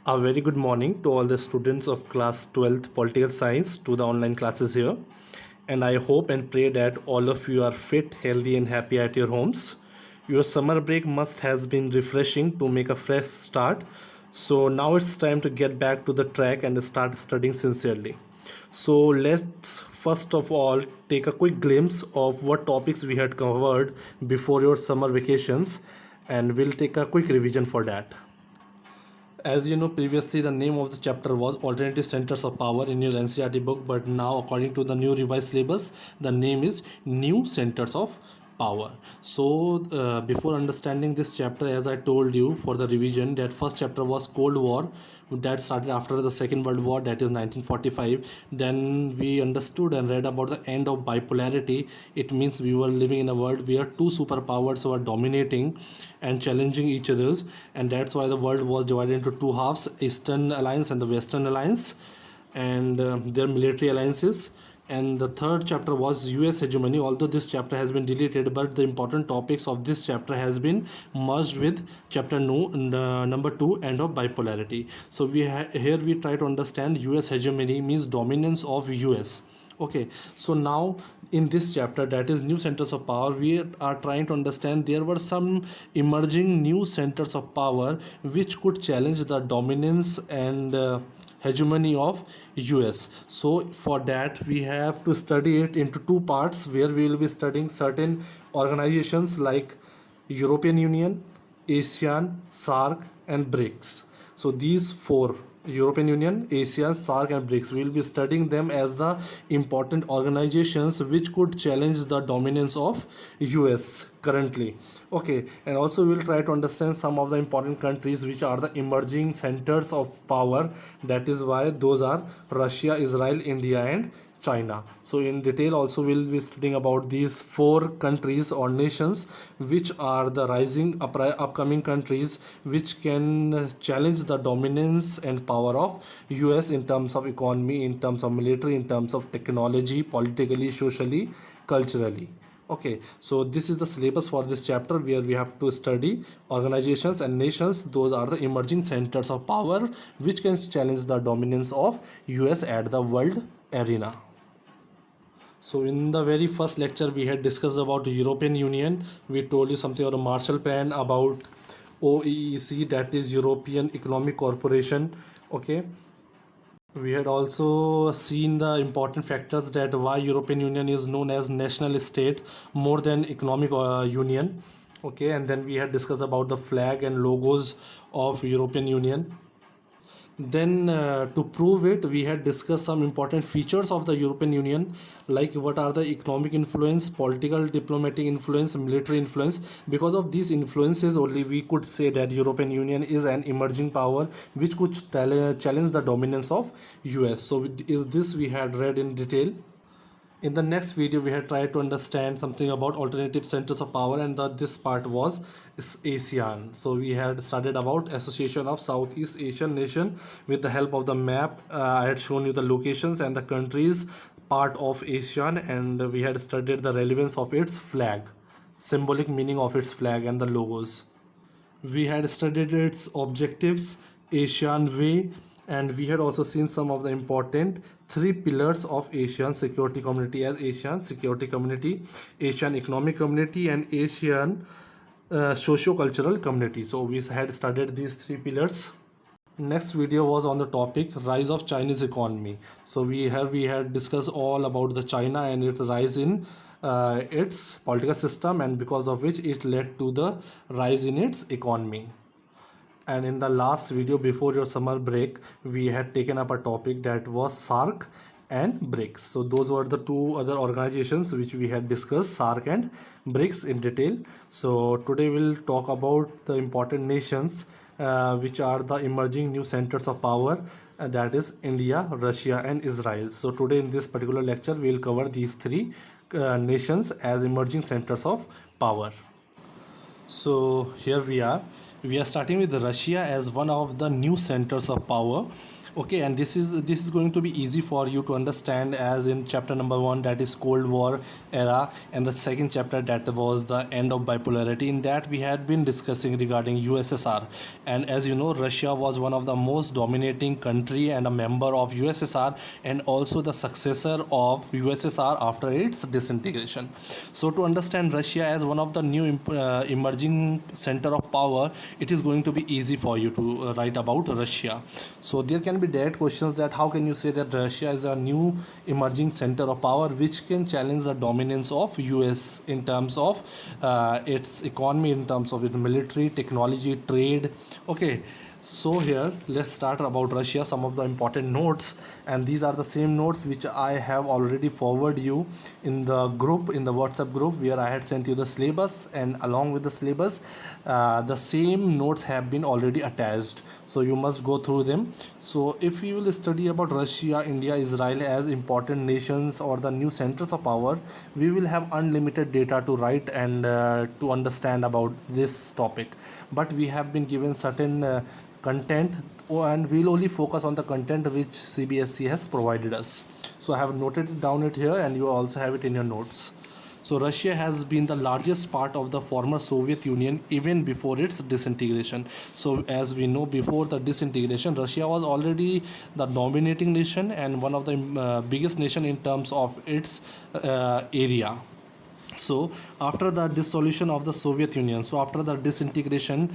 A very good morning to all the students of class 12th political science to the online classes here. And I hope and pray that all of you are fit, healthy and happy at your homes. Your summer break must has been refreshing to make a fresh start. So now it's time to get back to the track and start studying sincerely. So let's first of all take a quick glimpse of what topics we had covered before your summer vacations, and we'll take a quick revision for that. As you know, previously the name of the chapter was Alternative Centers of Power in your NCERT book, but now according to the new revised syllabus, the name is New Centers of Power. So before understanding this chapter, as I told you for the revision, that first chapter was Cold War, that started after the Second World War, that is 1945. Then we understood and read about the end of bipolarity. It means we were living in a world where two superpowers were dominating and challenging each other's, and that's why the world was divided into two halves: Eastern Alliance and the Western Alliance, and their military alliances. And the third chapter was US hegemony. Although this chapter has been deleted, but the important topics of this chapter has been merged with chapter no, number 2, end of bipolarity. So here we try to understand US hegemony means dominance of US. Okay, so now in this chapter, that is new centers of power, we are trying to understand there were some emerging new centers of power which could challenge the dominance and hegemony of US. So for that we have to study it into two parts, where we will be studying certain organizations like European Union, ASEAN, SAARC and BRICS. So these four: European Union, ASEAN, SAARC and BRICS, we will be studying them as the important organizations which could challenge the dominance of US currently. Okay, and also we will try to understand some of the important countries which are the emerging centers of power. That is why those are Russia, Israel, India and China. So in detail also we'll be studying about these four countries or nations which are the rising upcoming countries which can challenge the dominance and power of US in terms of economy, in terms of military, in terms of technology, politically, socially, culturally. Okay, so this is the syllabus for this chapter, where we have to study organizations and nations. Those are the emerging centers of power which can challenge the dominance of US at the world arena. So in the very first lecture we had discussed about the European Union. We told you something about the Marshall Plan, about OEEC, that is European Economic Corporation. Okay, we had also seen the important factors that why European Union is known as national state more than economic union. Okay, and then we had discussed about the flag and logos of European Union. Then to prove it, we had discussed some important features of the European Union, like what are the economic influence, political diplomatic influence, military influence. Because of these influences only we could say that European Union is an emerging power which could challenge the dominance of US. So this we had read in detail. In the next video we had tried to understand something about alternative centers of power, and this part was ASEAN. So we had studied about Association of Southeast Asian Nation. With the help of the map, I had shown you the locations and the countries part of ASEAN, and we had studied the relevance of its flag, symbolic meaning of its flag and the logos. We had studied its objectives, Asian way, and we had also seen some of the important three pillars of Asian security community, as Asian security community, Asian economic community and Asian socio-cultural community. So we had studied these three pillars. Next video was on the topic rise of Chinese economy. So we had discussed all about the China and its rise in its political system, and because of which it led to the rise in its economy. And in the last video before your summer break, we had taken up a topic that was SAARC and BRICS. So those were the two other organizations which we had discussed, SAARC and BRICS, in detail. So today we'll talk about the important nations which are the emerging new centers of power, that is India, Russia and Israel. So today in this particular lecture we'll cover these three nations as emerging centers of power. So here we are starting with Russia as one of the new centers of power. Okay, and this is going to be easy for you to understand, as in chapter number 1, that is Cold War era, and the second chapter, that was the end of bipolarity. In that we had been discussing regarding USSR, and as you know, Russia was one of the most dominating country and a member of USSR, and also the successor of USSR after its disintegration. So to understand Russia as one of the new emerging center of power, it is going to be easy for you to write about Russia. So there can be direct questions, that how can you say that Russia is a new emerging center of power which can challenge the dominance of US in terms of its economy, in terms of its military, technology, trade. Okay, so here let's start about Russia, some of the important notes, and these are the same notes which I have already forwarded you in the group, in the WhatsApp group, where I had sent you the syllabus, and along with the syllabus the same notes have been already attached, so you must go through them. So if you will study about Russia, India, Israel as important nations or the new centers of power, we will have unlimited data to write and to understand about this topic. But we have been given certain content, and we'll only focus on the content which CBSE has provided us. So I have noted it down it here, and you also have it in your notes. So Russia has been the largest part of the former Soviet Union even before its disintegration. So as we know, before the disintegration, Russia was already the dominating nation and one of the biggest nation in terms of its area. So after the dissolution of the Soviet Union, so after the disintegration,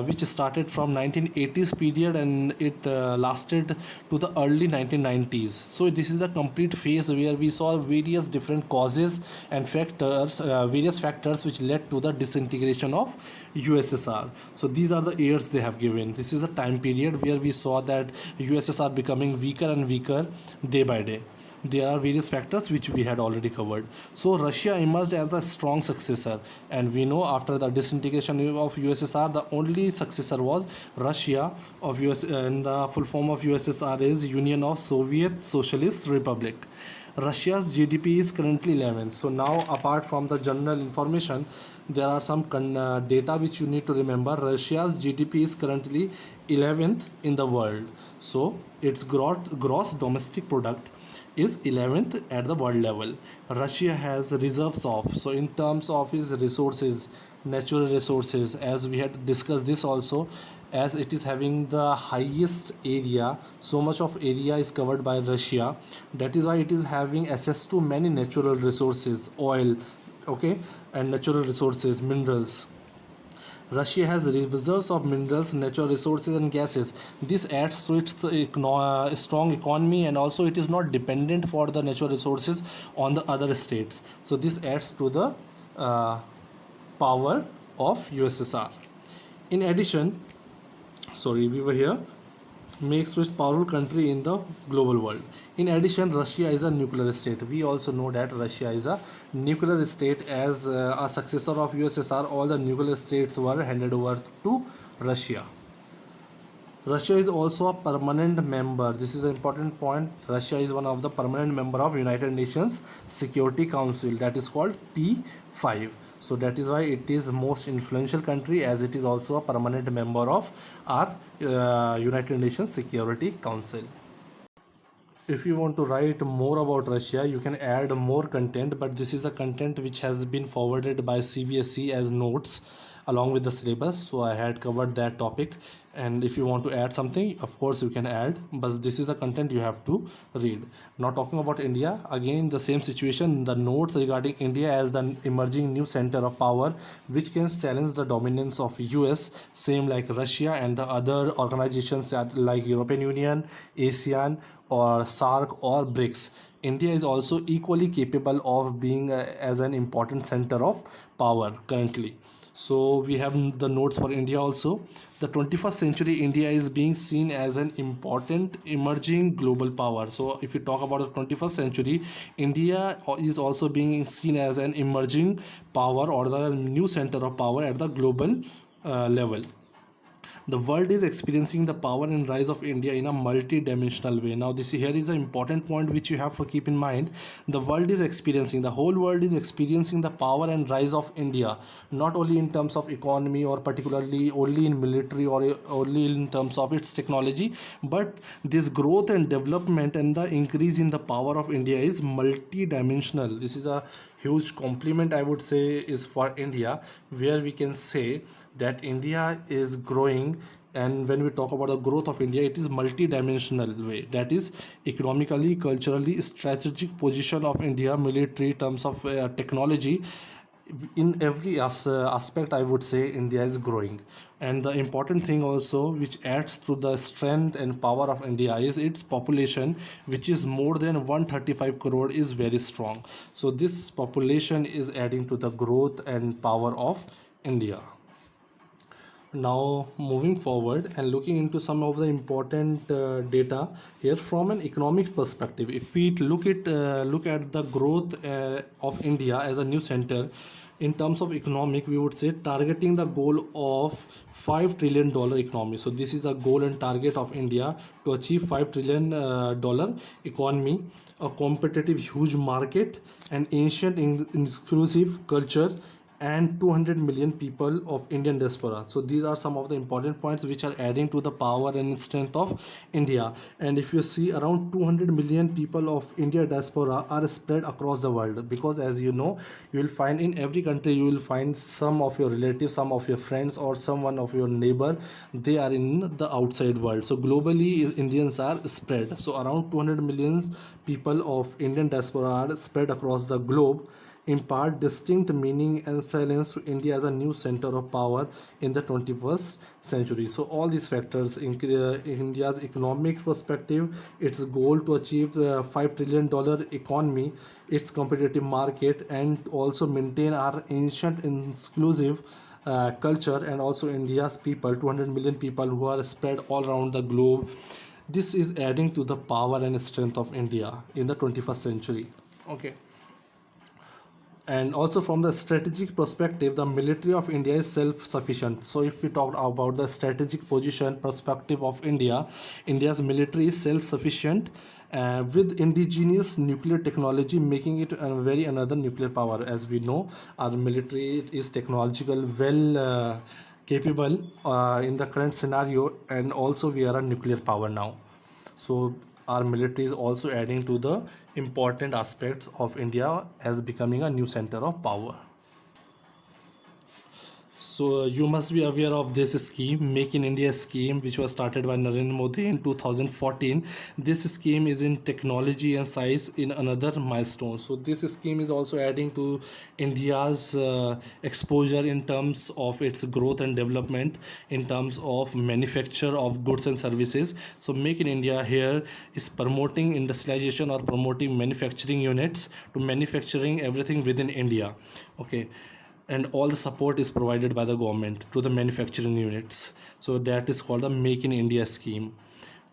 which started from 1980s period, and it lasted to the early 1990s. So this is the complete phase where we saw various different causes and factors, various factors which led to the disintegration of USSR. So these are the years they have given. This is the time period where we saw that USSR becoming weaker and weaker day by day. There are various factors which we had already covered. So Russia emerged as a strong successor, and we know after the disintegration of USSR, the only successor was Russia of US, and the full form of USSR is Union of Soviet Socialist Republic. Russia's GDP is currently 11th. So now, apart from the general information, there are some data which you need to remember. Russia's GDP is currently 11th in the world. So its gross domestic product is 11th at the world level. Russia has reserves of, so in terms of its resources, natural resources, as we had discussed this also, as it is having the highest area, so much of area is covered by Russia. That is why it is having access to many natural resources, oil, okay, and natural resources, minerals. Russia has reserves of minerals, natural resources, and gases. This adds to its strong economy, and also it is not dependent for the natural resources on the other states. So this adds to the power of USSR. In addition, sorry, we were here, makes to its powerful country in the global world. In addition, Russia is a nuclear state. We also know that Russia is a nuclear state. As a successor of USSR, all the nuclear states were handed over to Russia. Russia is also a permanent member. This is an important point. Russia is one of the permanent member of United Nations Security Council, that is called T5. So that is why it is most influential country, as it is also a permanent member of our United Nations Security Council. If you want to write more about Russia, you can add more content, but this is a content which has been forwarded by CBSE as notes along with the syllabus. So I had covered that topic, and if you want to add something, of course you can add, but this is the content you have to read. Now talking about India, again the same situation, the notes regarding India as the emerging new center of power which can challenge the dominance of US, same like Russia and the other organizations like European Union, ASEAN, or SAARC or BRICS. India is also equally capable of being as an important center of power currently. So we have the notes for India also. The 21st century India is being seen as an important emerging global power. So if you talk about the 21st century, India is also being seen as an emerging power or the new center of power at the global level. The world is experiencing the power and rise of India in a multi-dimensional way. Now this here is an important point which you have to keep in mind. The world is experiencing, the whole world is experiencing the power and rise of India, not only in terms of economy or particularly only in military or only in terms of its technology, but this growth and development and the increase in the power of India is multi-dimensional. This is a huge compliment, I would say, is for India, where we can say that India is growing. And when we talk about the growth of India, it is multi-dimensional way, that is economically, culturally, strategic position of India, military, terms of technology. In every aspect, I would say India is growing. And the important thing also which adds to the strength and power of India is its population, which is more than 135 crore, is very strong. So this population is adding to the growth and power of India. Now moving forward and looking into some of the important data here from an economic perspective, if we look at the growth of India as a new center in terms of economic, we would say targeting the goal of $5 trillion economy. So this is a goal and target of India, to achieve $5 trillion economy, a competitive huge market, an ancient inclusive culture, and 200 million people of Indian diaspora. So these are some of the important points which are adding to the power and strength of India. And if you see, around 200 million people of India diaspora are spread across the world, because as you know, you will find in every country, you will find some of your relatives, some of your friends, or someone of your neighbor, they are in the outside world. So globally Indians are spread. So around 200 million people of Indian diaspora are spread across the globe, impart distinct meaning and silence to India as a new center of power in the 21st century. So all these factors in India's economic perspective, its goal to achieve $5 trillion economy, its competitive market, and also maintain our ancient inclusive culture, and also India's people, 200 million people who are spread all around the globe. This is adding to the power and strength of India in the 21st century. Okay. And also from the strategic perspective, the military of India is self-sufficient. So if we talk about the strategic position perspective of India, India's military is self-sufficient with indigenous nuclear technology, making it a very another nuclear power. As we know, our military is technological well capable in the current scenario, and also we are a nuclear power now. So our military is also adding to the important aspects of India as becoming a new center of power. So you must be aware of this scheme, Make in India scheme, which was started by Narendra Modi in 2014. This scheme is in technology and science in another milestone. So this scheme is also adding to India's exposure in terms of its growth and development, in terms of manufacture of goods and services. So Make in India here is promoting industrialization or promoting manufacturing units to manufacturing everything within India. Okay. And all the support is provided by the government to the manufacturing units. So that is called the Make in India scheme.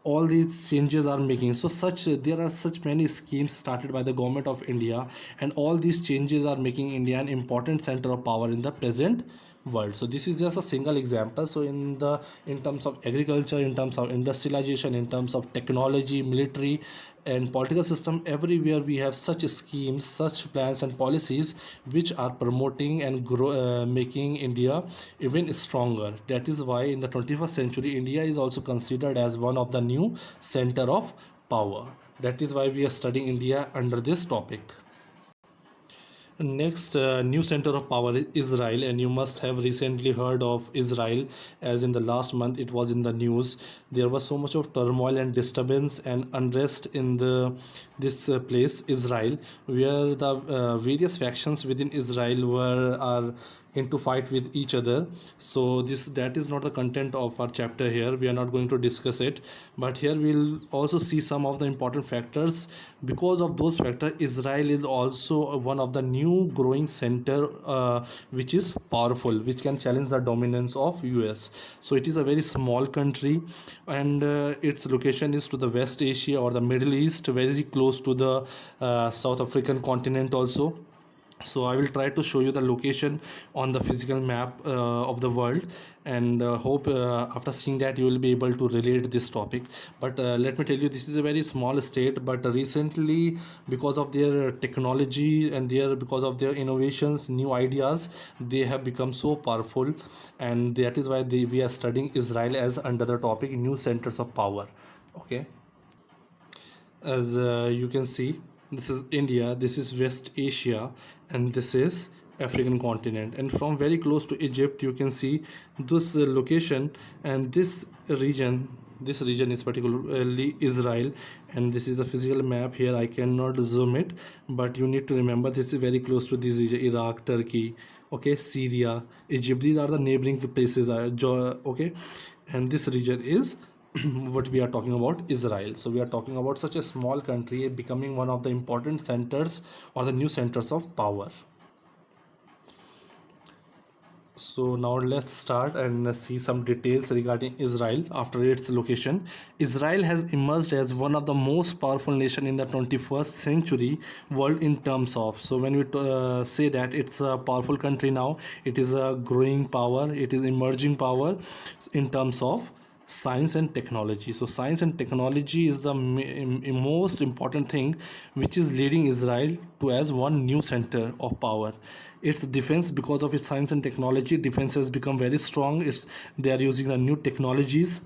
All these changes are making, so there are such many schemes started by the government of India, and all these changes are making India an important center of power in the present world. So this is just a single example. So in terms of agriculture, in terms of industrialization, in terms of technology, military, and political system, everywhere we have such schemes, such plans and policies which are promoting and making India even stronger. That is why in the 21st century, India is also considered as one of the new center of power. That is why we are studying India under this topic. Next, new center of power is Israel, and you must have recently heard of Israel, as in the last month it was in the news. There was so much of turmoil and disturbance and unrest in this place, Israel, where the various factions within Israel are into fight with each other. So that is not the content of our chapter here. We are not going to discuss it, but here we'll also see some of the important factors. Because of those factors, Israel is also one of the new growing center which is powerful, which can challenge the dominance of US. So it is a very small country, and its location is to the West Asia or the Middle East, very close to the South African continent also. So I will try to show you the location on the physical map of the world, and hope after seeing that you will be able to relate this topic. But let me tell you, this is a very small state, but recently, because of their technology and because of their innovations, new ideas, they have become so powerful, and that is why we are studying Israel as under the topic new centers of power. Okay, as you can see, this is India, this is West Asia, and this is African continent. And from very close to Egypt, you can see this location, and this region is particularly Israel. And this is the physical map. Here I cannot zoom it, but you need to remember this is very close to this region: Iraq, Turkey, okay, Syria, Egypt. These are the neighboring places. Okay, and this region is what we are talking about, Israel. So we are talking about such a small country becoming one of the important centers or the new centers of power. So now let's start and see some details regarding Israel after its location. Israel has emerged as one of the most powerful nation in the 21st century world in terms of. So when we say that it's a powerful country now, it is a growing power, it is emerging power in terms of science and technology. So science and technology is the most important thing which is leading Israel to as one new center of power. Its defense, because of its science and technology, defense has become very strong. They are using the new technologies,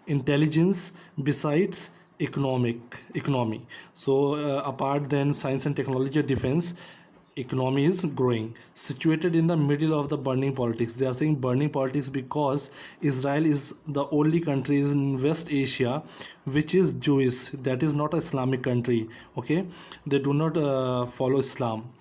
intelligence, besides economy. So apart than science and technology, defense economy is growing, situated in the middle of the burning politics. They are saying burning politics because Israel is the only country in West Asia which is Jewish, that is not an Islamic country. Okay, they do not follow Islam.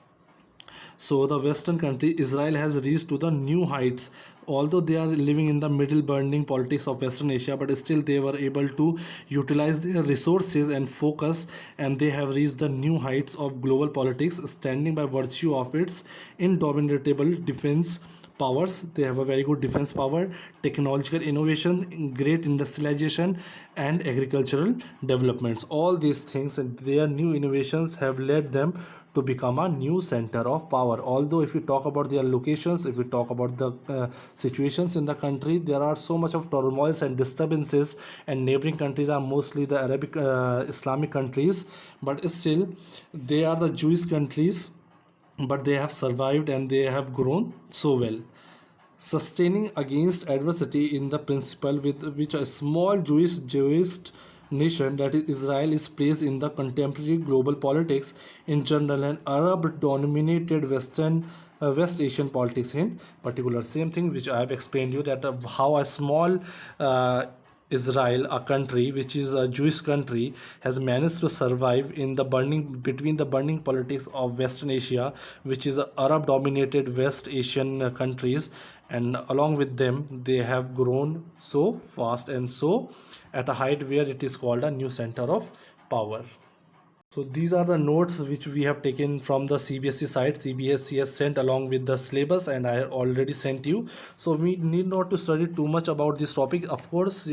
So the Western country, Israel, has reached to the new heights. Although they are living in the middle burning politics of Western Asia, but still they were able to utilize their resources and focus, and they have reached the new heights of global politics, standing by virtue of its indomitable defense powers. They have a very good defense power, technological innovation, great industrialization, and agricultural developments. All these things and their new innovations have led them to become a new center of power. Although if we talk about their locations, if we talk about the situations in the country, there are so much of turmoils and disturbances, and neighboring countries are mostly the Arabic Islamic countries, but still they are the Jewish countries, but they have survived and they have grown so well, sustaining against adversity in the principle with which a small Jewish nation, that is Israel, is placed in the contemporary global politics in general and Arab dominated West Asian politics in particular. Same thing which I have explained you, that how a small Israel, a country which is a Jewish country, has managed to survive in the burning politics of Western Asia, which is Arab dominated West Asian countries, and along with them they have grown so fast and so at a height where it is called a new center of power. So these are the notes which we have taken from the CBSE site. CBSE has sent along with the syllabus, and I already sent you. So we need not to study too much about this topic. Of course,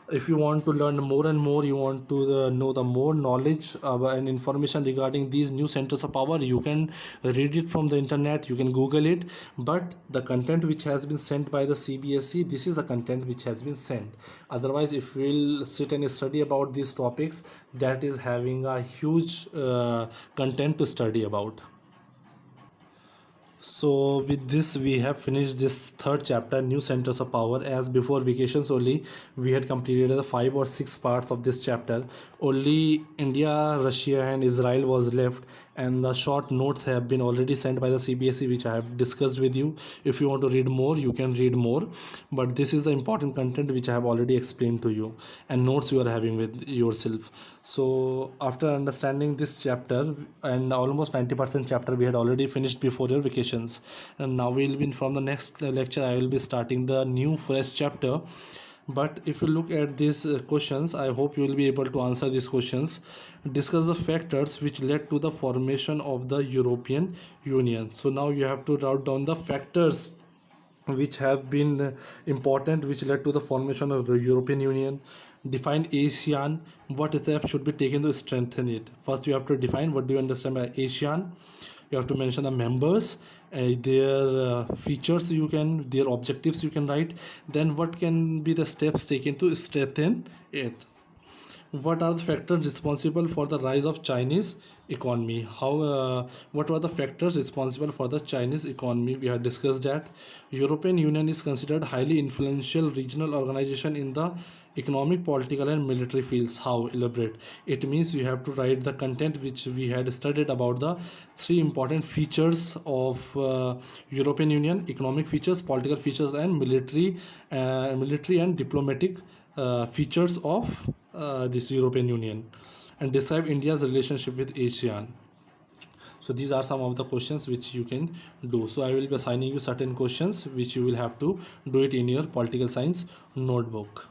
if you want to learn more and more, you want to know the more knowledge and information regarding these new centers of power, you can read it from the internet, you can Google it. But the content which has been sent by the CBSE, this is the content which has been sent. Otherwise, if we'll sit and study about these topics, that is having a huge content to study about. So with this we have finished this third chapter, new centers of power. As before vacations only, we had completed the 5 or 6 parts of this chapter. Only India, Russia and Israel was left, and the short notes have been already sent by the CBSE, which I have discussed with you. If you want to read more, you can read more, but this is the important content which I have already explained to you, and notes you are having with yourself. So after understanding this chapter, and almost 90% chapter we had already finished before your vacations, and now we'll be from the next lecture I will be starting the new fresh chapter. But if you look at these questions, I hope you will be able to answer these questions. Discuss the factors which led to the formation of the European Union. So now you have to write down the factors which have been important, which led to the formation of the European Union. Define ASEAN. What steps should be taken to strengthen it? First, you have to define what do you understand by ASEAN. You have to mention the members, their features, their objectives you can write. Then what can be the steps taken to strengthen it? What are the factors responsible for the rise of Chinese economy? What were the factors responsible for the Chinese economy? We have discussed that. European Union is considered highly influential regional organization in the economic, political and military fields. How? Elaborate. It means you have to write the content which we had studied about the three important features of European Union: economic features, political features and military and diplomatic features of this European Union, and describe India's relationship with ASEAN. So these are some of the questions which you can do. So I will be assigning you certain questions which you will have to do it in your political science notebook.